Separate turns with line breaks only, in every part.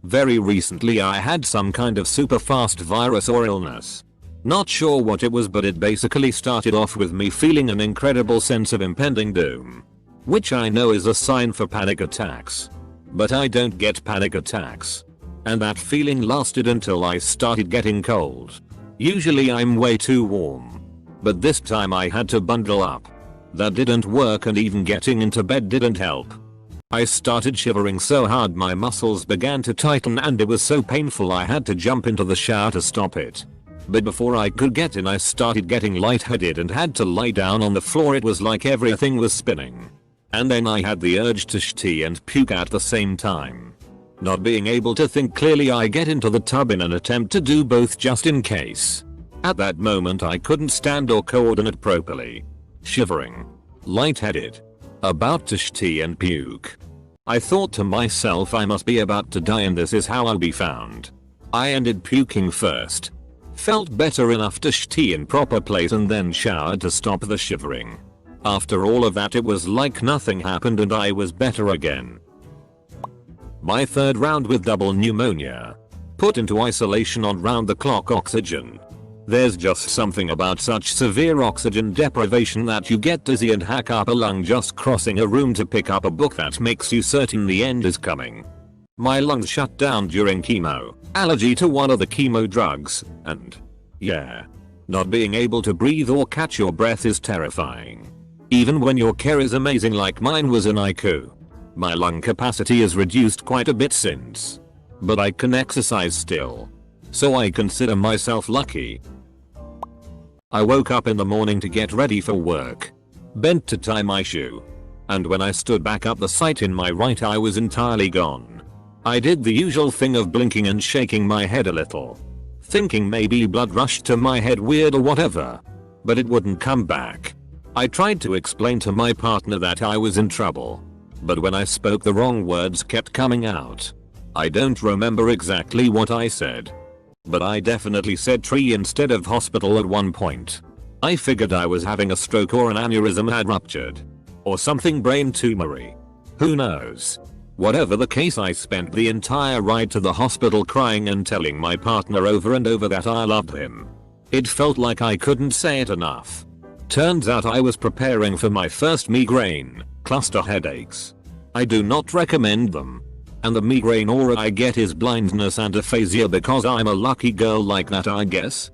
Very recently I had some kind of super fast virus or illness. Not sure what it was, but it basically started off with me feeling an incredible sense of impending doom. Which I know is a sign for panic attacks. But I don't get panic attacks. And that feeling lasted until I started getting cold. Usually I'm way too warm. But this time I had to bundle up. That didn't work, and even getting into bed didn't help. I started shivering so hard my muscles began to tighten, and it was so painful I had to jump into the shower to stop it. But before I could get in I started getting lightheaded and had to lie down on the floor. It was like everything was spinning. And then I had the urge to shit and puke at the same time. Not being able to think clearly, I get into the tub in an attempt to do both just in case. At that moment I couldn't stand or coordinate properly. Shivering. Lightheaded. About to shit and puke. I thought to myself, I must be about to die and this is how I'll be found. I ended puking first. Felt better enough to shit in proper place and then showered to stop the shivering. After all of that it was like nothing happened and I was better again. My third round with double pneumonia. Put into isolation on round the clock oxygen. There's just something about such severe oxygen deprivation that you get dizzy and hack up a lung just crossing a room to pick up a book that makes you certain the end is coming. My lungs shut down during chemo, allergy to one of the chemo drugs, and yeah. Not being able to breathe or catch your breath is terrifying. Even when your care is amazing like mine was in ICU. My lung capacity is reduced quite a bit since. But I can exercise still. So I consider myself lucky. I woke up in the morning to get ready for work. Bent to tie my shoe. And when I stood back up, the sight in my right eye was entirely gone. I did the usual thing of blinking and shaking my head a little. Thinking maybe blood rushed to my head weird or whatever. But it wouldn't come back. I tried to explain to my partner that I was in trouble. But when I spoke, the wrong words kept coming out. I don't remember exactly what I said. But I definitely said tree instead of hospital at one point. I figured I was having a stroke or an aneurysm had ruptured. Or something brain tumory. Who knows? Whatever the case, I spent the entire ride to the hospital crying and telling my partner over and over that I loved him. It felt like I couldn't say it enough. Turns out I was preparing for my first migraine, cluster headaches. I do not recommend them. And the migraine aura I get is blindness and aphasia because I'm a lucky girl like that, I guess.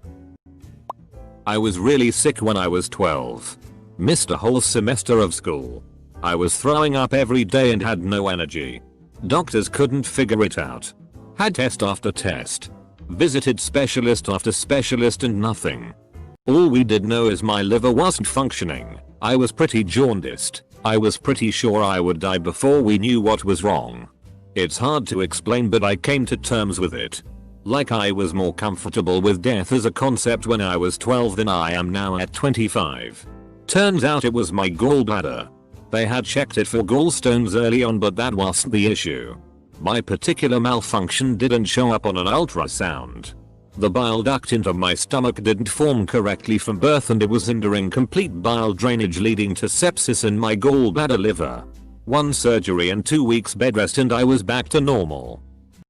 I was really sick when I was 12. Missed a whole semester of school. I was throwing up every day and had no energy. Doctors couldn't figure it out. Had test after test. Visited specialist after specialist and nothing. All we did know is my liver wasn't functioning. I was pretty jaundiced. I was pretty sure I would die before we knew what was wrong. It's hard to explain, but I came to terms with it. Like I was more comfortable with death as a concept when I was 12 than I am now at 25. Turns out it was my gallbladder. They had checked it for gallstones early on, but that wasn't the issue. My particular malfunction didn't show up on an ultrasound. The bile duct into my stomach didn't form correctly from birth and it was hindering complete bile drainage, leading to sepsis in my gallbladder liver. 1 surgery and 2 weeks bed rest and I was back to normal.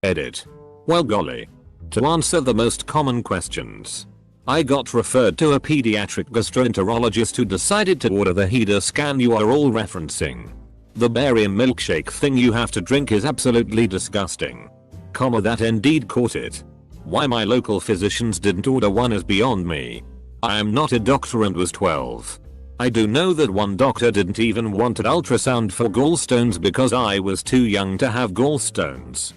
Edit. Well golly. To answer the most common questions, I got referred to a pediatric gastroenterologist who decided to order the HEDA scan you are all referencing. The barium milkshake thing you have to drink is absolutely disgusting. That indeed caught it. Why my local physicians didn't order one is beyond me. I am not a doctor and was 12. I do know that one doctor didn't even want an ultrasound for gallstones because I was too young to have gallstones.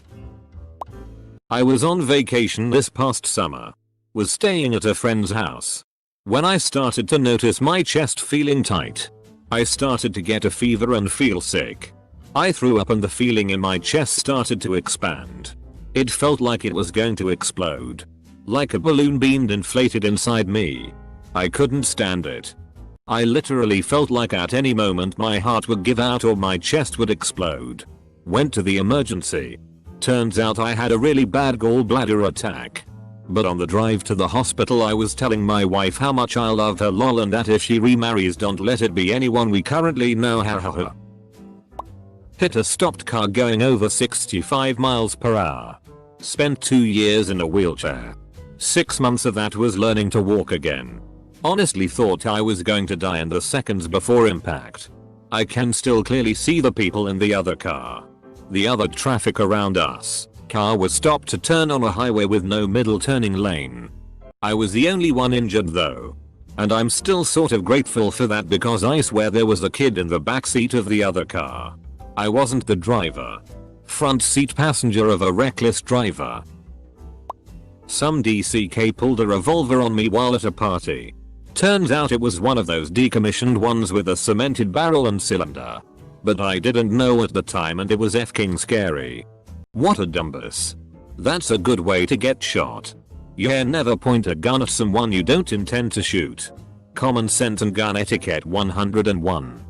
I was on vacation this past summer. Was staying at a friend's house. When I started to notice my chest feeling tight. I started to get a fever and feel sick. I threw up and the feeling in my chest started to expand. It felt like it was going to explode. Like a balloon being inflated inside me. I couldn't stand it. I literally felt like at any moment my heart would give out or my chest would explode. Went to the emergency. Turns out I had a really bad gallbladder attack. But on the drive to the hospital I was telling my wife how much I love her lol and that if she remarries don't let it be anyone we currently know ha ha ha. Hit a stopped car going over 65 miles per hour. Spent 2 years in a wheelchair. 6 months of that was learning to walk again. Honestly thought I was going to die in the seconds before impact. I can still clearly see the people in the other car. The other traffic around us. Car was stopped to turn on a highway with no middle turning lane. I was the only one injured though. And I'm still sort of grateful for that because I swear there was a kid in the backseat of the other car. I wasn't the driver. Front seat passenger of a reckless driver. Some DCK pulled a revolver on me while at a party. Turns out it was one of those decommissioned ones with a cemented barrel and cylinder. But I didn't know at the time and it was f***ing scary. What a dumbus. That's a good way to get shot. Yeah, never point a gun at someone you don't intend to shoot. Common sense and gun etiquette 101.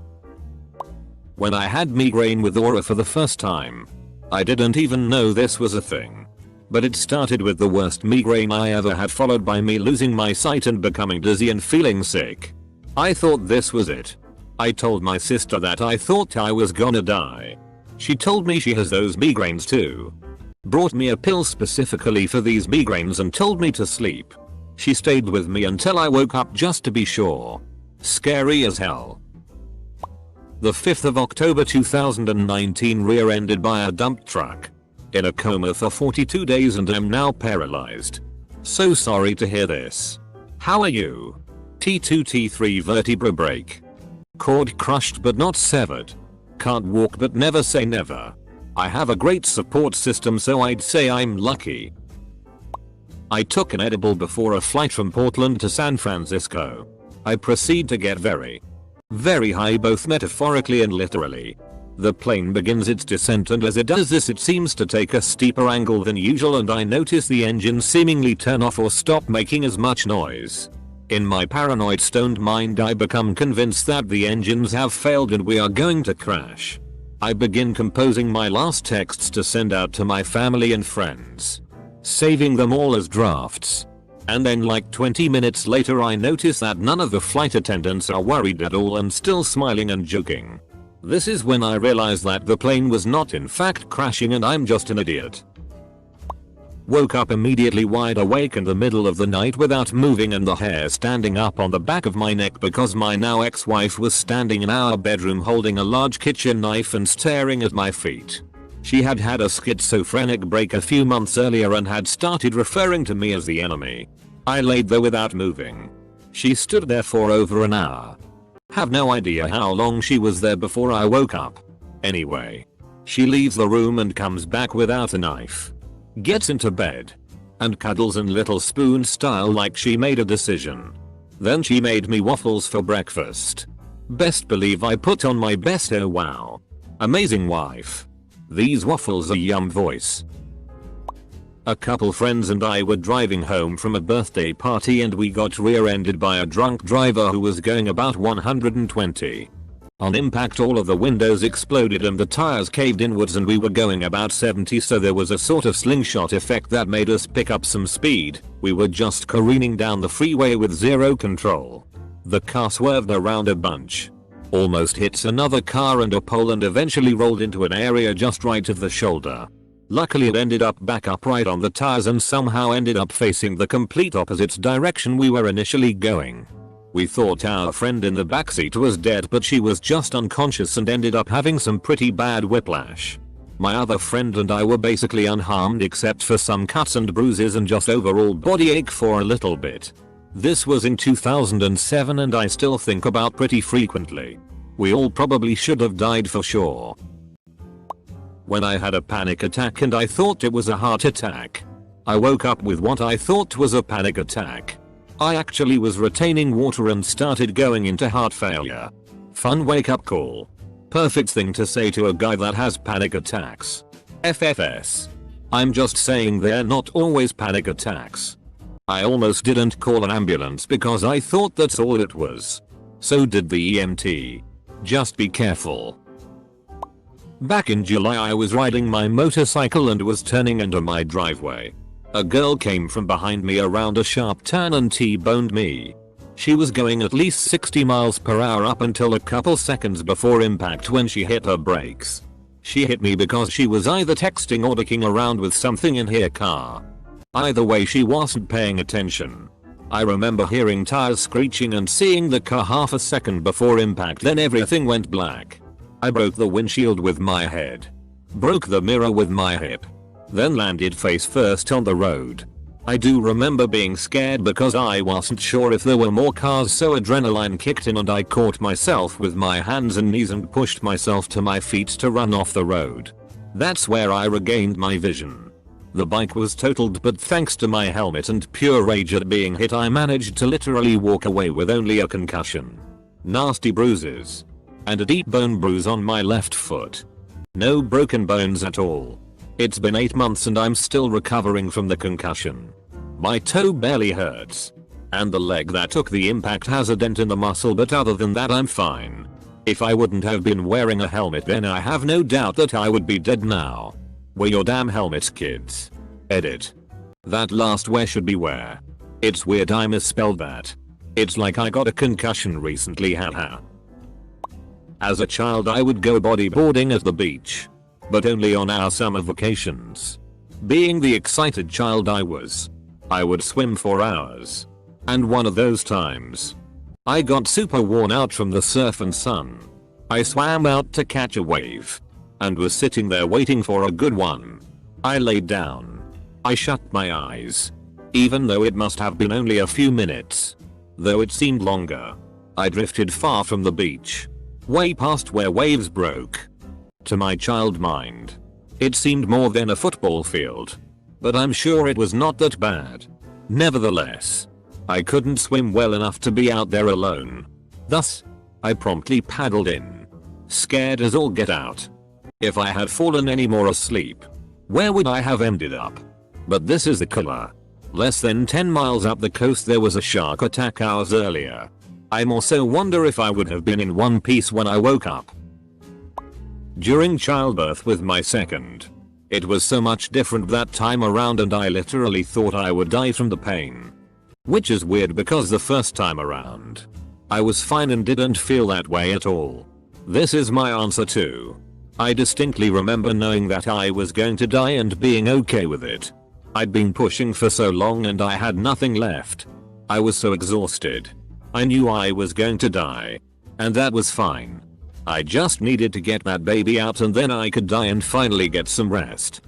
When I had migraine with aura for the first time. I didn't even know this was a thing. But it started with the worst migraine I ever had, followed by me losing my sight and becoming dizzy and feeling sick. I thought this was it. I told my sister that I thought I was gonna die. She told me she has those migraines too. Brought me a pill specifically for these migraines and told me to sleep. She stayed with me until I woke up just to be sure. Scary as hell. The 5th of October 2019, rear-ended by a dump truck. In a coma for 42 days and am now paralyzed. So sorry to hear this. How are you? T2 T3 vertebra break. Cord crushed but not severed. Can't walk but never say never. I have a great support system, so I'd say I'm lucky. I took an edible before a flight from Portland to San Francisco. I proceed to get very high, both metaphorically and literally. The plane begins its descent, and as it does this it seems to take a steeper angle than usual, and I notice the engine seemingly turn off or stop making as much noise. In my paranoid stoned mind I become convinced that the engines have failed and we are going to crash. I begin composing my last texts to send out to my family and friends. Saving them all as drafts. And then like 20 minutes later I notice that none of the flight attendants are worried at all and still smiling and joking. This is when I realize that the plane was not in fact crashing and I'm just an idiot. Woke up immediately wide awake in the middle of the night without moving and the hair standing up on the back of my neck because my now ex-wife was standing in our bedroom holding a large kitchen knife and staring at my feet. She had had a schizophrenic break a few months earlier and had started referring to me as the enemy. I laid there without moving. She stood there for over an hour. Have no idea how long she was there before I woke up. Anyway. She leaves the room and comes back without a knife. Gets into bed. And cuddles in little spoon style like she made a decision. Then she made me waffles for breakfast. Best believe I put on my best oh wow. Amazing wife. These waffles are yum voice. A couple friends and I were driving home from a birthday party and we got rear-ended by a drunk driver who was going about 120. On impact all of the windows exploded and the tires caved inwards and we were going about 70, so there was a sort of slingshot effect that made us pick up some speed. We were just careening down the freeway with zero control. The car swerved around a bunch. Almost hits another car and a pole and eventually rolled into an area just right of the shoulder. Luckily it ended up back upright on the tires and somehow ended up facing the complete opposite direction we were initially going. We thought our friend in the backseat was dead, but she was just unconscious and ended up having some pretty bad whiplash. My other friend and I were basically unharmed except for some cuts and bruises and just overall body ache for a little bit. This was in 2007 and I still think about pretty frequently. We all probably should have died for sure. When I had a panic attack and I thought it was a heart attack. I woke up with what I thought was a panic attack. I actually was retaining water and started going into heart failure. Fun wake up call. Perfect thing to say to a guy that has panic attacks. FFS. I'm just saying they're not always panic attacks. I almost didn't call an ambulance because I thought that's all it was. So did the EMT. Just be careful. Back in July I was riding my motorcycle and was turning into my driveway. A girl came from behind me around a sharp turn and T-boned me. She was going at least 60 miles per hour up until a couple seconds before impact when she hit her brakes. She hit me because she was either texting or dicking around with something in her car. Either way, she wasn't paying attention. I remember hearing tires screeching and seeing the car half a second before impact, then everything went black. I broke the windshield with my head. Broke the mirror with my hip. Then landed face first on the road. I do remember being scared because I wasn't sure if there were more cars, so adrenaline kicked in and I caught myself with my hands and knees and pushed myself to my feet to run off the road. That's where I regained my vision. The bike was totaled, but thanks to my helmet and pure rage at being hit, I managed to literally walk away with only a concussion. Nasty bruises. And a deep bone bruise on my left foot. No broken bones at all. It's been 8 months and I'm still recovering from the concussion. My toe barely hurts. And the leg that took the impact has a dent in the muscle, but other than that I'm fine. If I wouldn't have been wearing a helmet, then I have no doubt that I would be dead now. Wear your damn helmets, kids. Edit. That last "wear" should be "wear." It's weird I misspelled that. It's like I got a concussion recently, haha. As a child I would go bodyboarding at the beach. But only on our summer vacations. Being the excited child I was, I would swim for hours. And one of those times, I got super worn out from the surf and sun. I swam out to catch a wave. And was sitting there waiting for a good one. I laid down. I shut my eyes. Even though it must have been only a few minutes. Though it seemed longer. I drifted far from the beach. Way past where waves broke. To my child mind, it seemed more than a football field. But I'm sure it was not that bad. Nevertheless, I couldn't swim well enough to be out there alone. Thus, I promptly paddled in. Scared as all get out. If I had fallen any more asleep, where would I have ended up? But this is the killer. Less than 10 miles up the coast there was a shark attack hours earlier. I also wonder if I would have been in one piece when I woke up. During childbirth with my second. It was so much different that time around and I literally thought I would die from the pain. Which is weird because the first time around, I was fine and didn't feel that way at all. This is my answer too. I distinctly remember knowing that I was going to die and being okay with it. I'd been pushing for so long and I had nothing left. I was so exhausted. I knew I was going to die. And that was fine. I just needed to get that baby out and then I could die and finally get some rest.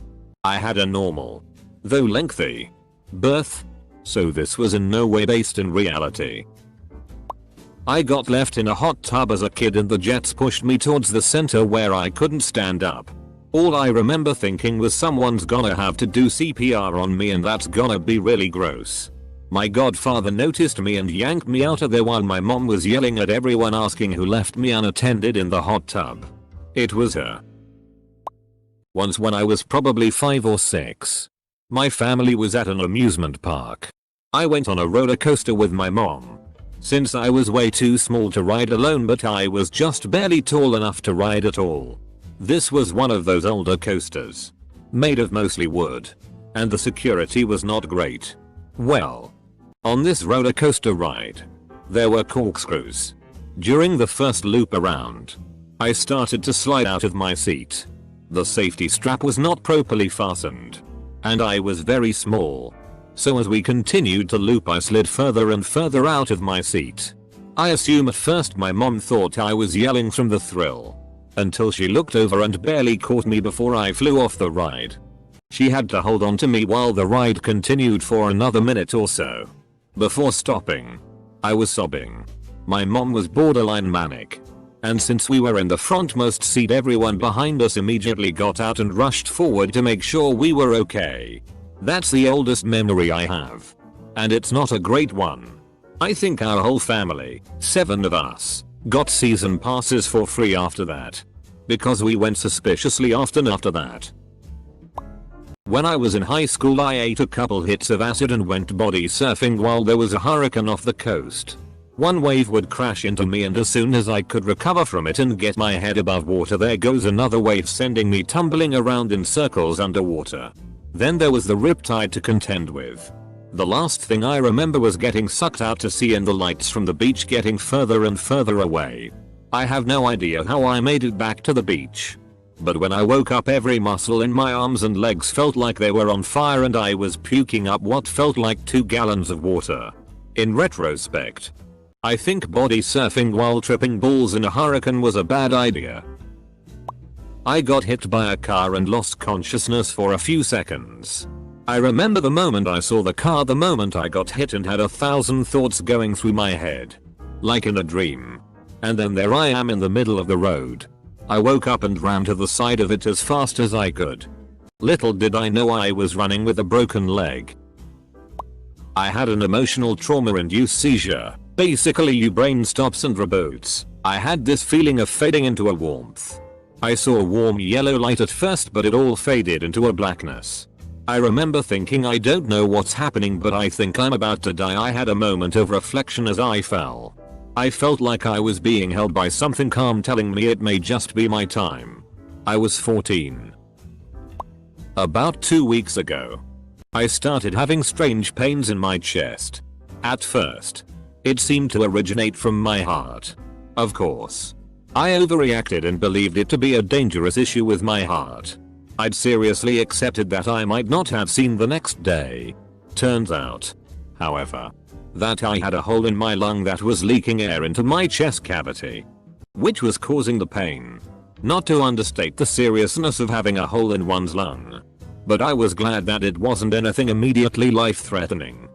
I had a normal, though lengthy, birth, so this was in no way based in reality. I got left in a hot tub as a kid and the jets pushed me towards the center where I couldn't stand up. All I remember thinking was someone's gonna have to do CPR on me and that's gonna be really gross. My godfather noticed me and yanked me out of there while my mom was yelling at everyone asking who left me unattended in the hot tub. It was her. Once when I was probably 5 or 6, my family was at an amusement park. I went on a roller coaster with my mom. Since I was way too small to ride alone, but I was just barely tall enough to ride at all. This was one of those older coasters. Made of mostly wood. And the security was not great. Well, on this roller coaster ride, there were corkscrews. During the first loop around, I started to slide out of my seat. The safety strap was not properly fastened. And I was very small. So as we continued to loop I slid further and further out of my seat. I assume at first my mom thought I was yelling from the thrill. Until she looked over and barely caught me before I flew off the ride. She had to hold on to me while the ride continued for another minute or so. Before stopping. I was sobbing. My mom was borderline manic. And since we were in the frontmost seat, everyone behind us immediately got out and rushed forward to make sure we were okay. That's the oldest memory I have. And it's not a great one. I think our whole family, 7 of us, got season passes for free after that. Because we went suspiciously often after that. When I was in high school I ate a couple hits of acid and went body surfing while there was a hurricane off the coast. One wave would crash into me and as soon as I could recover from it and get my head above water, there goes another wave sending me tumbling around in circles underwater. Then there was the riptide to contend with. The last thing I remember was getting sucked out to sea and the lights from the beach getting further and further away. I have no idea how I made it back to the beach. But when I woke up, every muscle in my arms and legs felt like they were on fire and I was puking up what felt like 2 gallons of water. In retrospect, I think body surfing while tripping balls in a hurricane was a bad idea. I got hit by a car and lost consciousness for a few seconds. I remember the moment I saw the car, the moment I got hit, and had 1,000 thoughts going through my head. Like in a dream. And then there I am in the middle of the road. I woke up and ran to the side of it as fast as I could. Little did I know I was running with a broken leg. I had an emotional trauma-induced seizure. Basically your brain stops and reboots. I had this feeling of fading into a warmth. I saw a warm yellow light at first, but it all faded into a blackness. I remember thinking, I don't know what's happening, but I think I'm about to die. I had a moment of reflection as I fell. I felt like I was being held by something calm telling me it may just be my time. I was 14. About 2 weeks ago, I started having strange pains in my chest. At first, it seemed to originate from my heart. Of course, I overreacted and believed it to be a dangerous issue with my heart. I'd seriously accepted that I might not have seen the next day. Turns out, however, that I had a hole in my lung that was leaking air into my chest cavity, which was causing the pain. Not to understate the seriousness of having a hole in one's lung, but I was glad that it wasn't anything immediately life-threatening.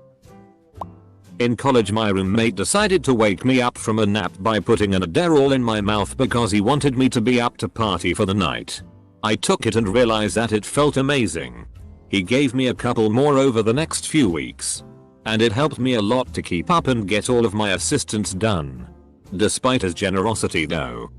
In college, my roommate decided to wake me up from a nap by putting an Adderall in my mouth because he wanted me to be up to party for the night. I took it and realized that it felt amazing. He gave me a couple more over the next few weeks, and it helped me a lot to keep up and get all of my assistants done. Despite his generosity though,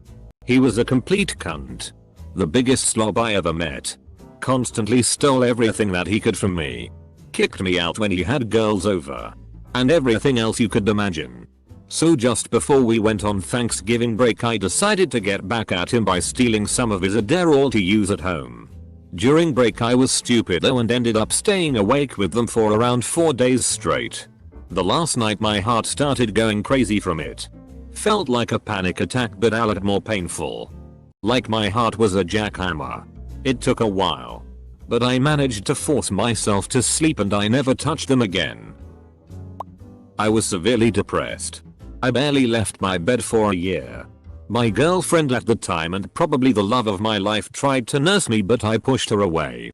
he was a complete cunt. The biggest slob I ever met. Constantly stole everything that he could from me. Kicked me out when he had girls over. And everything else you could imagine. So just before we went on Thanksgiving break, I decided to get back at him by stealing some of his Adderall to use at home. During break I was stupid though and ended up staying awake with them for around 4 days straight. The last night my heart started going crazy from it. Felt like a panic attack, but a lot more painful. Like my heart was a jackhammer. It took a while, but I managed to force myself to sleep and I never touched them again. I was severely depressed. I barely left my bed for a year. My girlfriend at the time, and probably the love of my life, tried to nurse me, but I pushed her away.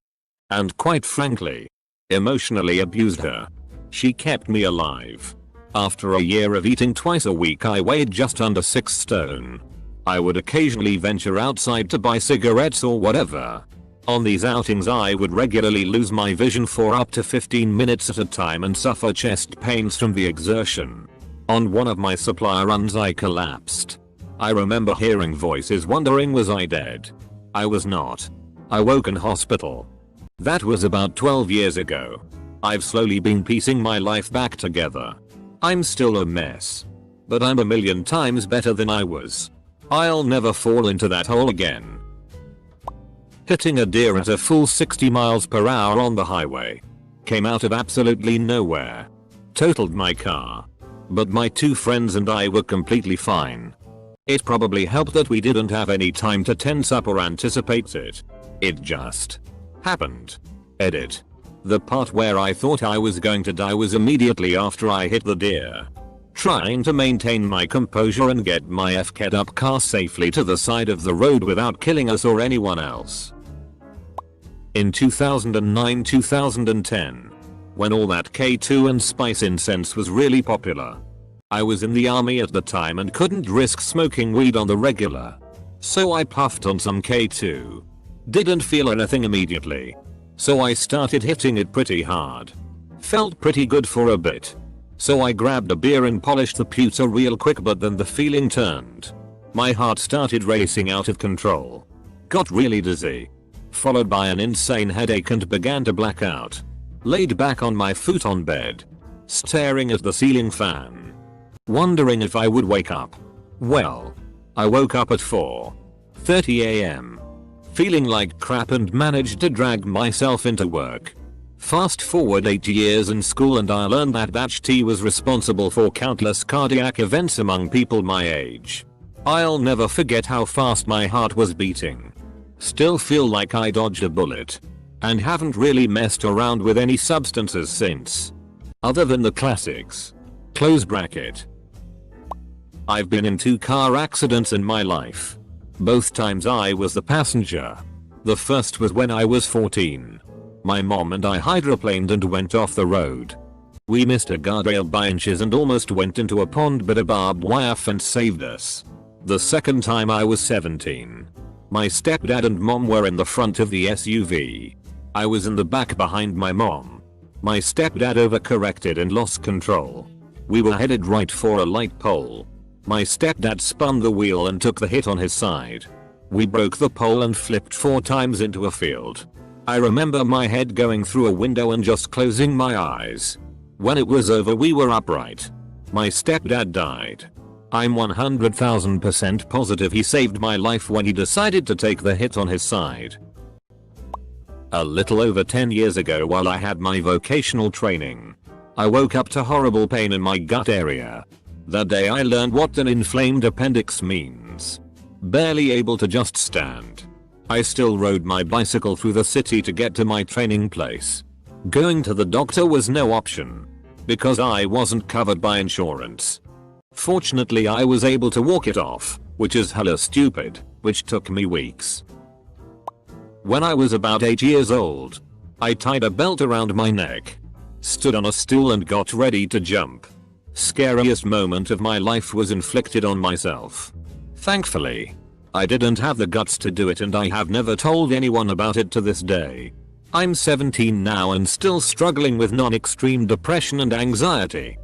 And quite frankly, emotionally abused her. She kept me alive. After a year of eating twice a week, I weighed just under 6 stone. I would occasionally venture outside to buy cigarettes or whatever. On these outings I would regularly lose my vision for up to 15 minutes at a time and suffer chest pains from the exertion. On one of my supply runs I collapsed. I remember hearing voices wondering was I dead. I was not. I woke in hospital. That was about 12 years ago. I've slowly been piecing my life back together. I'm still a mess, but I'm a million times better than I was. I'll never fall into that hole again. Hitting a deer at a full 60 miles per hour on the highway. Came out of absolutely nowhere. Totaled my car. But my 2 friends and I were completely fine. It probably helped that we didn't have any time to tense up or anticipate it. It just happened. Edit. The part where I thought I was going to die was immediately after I hit the deer. Trying to maintain my composure and get my FK'd up car safely to the side of the road without killing us or anyone else. In 2009-2010, when all that K2 and spice incense was really popular, I was in the army at the time and couldn't risk smoking weed on the regular. So I puffed on some K2. Didn't feel anything immediately. So I started hitting it pretty hard. Felt pretty good for a bit. So I grabbed a beer and polished the pewter real quick, but then the feeling turned. My heart started racing out of control. Got really dizzy. Followed by an insane headache and began to black out. Laid back on my futon bed, staring at the ceiling fan, wondering if I would wake up. Well, I woke up at 4:30 AM, feeling like crap and managed to drag myself into work. Fast forward 8 years in school and I learned that batch T was responsible for countless cardiac events among people my age. I'll never forget how fast my heart was beating. Still feel like I dodged a bullet. And haven't really messed around with any substances since. Other than the classics. Close bracket. I've been in 2 car accidents in my life. Both times I was the passenger. The first was when I was 14. My mom and I hydroplaned and went off the road. We missed a guardrail by inches and almost went into a pond, but a barbed wire fence saved us. The second time I was 17. My stepdad and mom were in the front of the SUV. I was in the back behind my mom. My stepdad overcorrected and lost control. We were headed right for a light pole. My stepdad spun the wheel and took the hit on his side. We broke the pole and flipped 4 times into a field. I remember my head going through a window and just closing my eyes. When it was over, we were upright. My stepdad died. I'm 100,000% positive he saved my life when he decided to take the hit on his side. A little over 10 years ago, while I had my vocational training, I woke up to horrible pain in my gut area. That day I learned what an inflamed appendix means. Barely able to just stand. I still rode my bicycle through the city to get to my training place. Going to the doctor was no option, because I wasn't covered by insurance. Fortunately I was able to walk it off, which is hella stupid, which took me weeks. When I was about 8 years old, I tied a belt around my neck, stood on a stool and got ready to jump. Scariest moment of my life was inflicted on myself. Thankfully, I didn't have the guts to do it, and I have never told anyone about it to this day. I'm 17 now and still struggling with non-extreme depression and anxiety.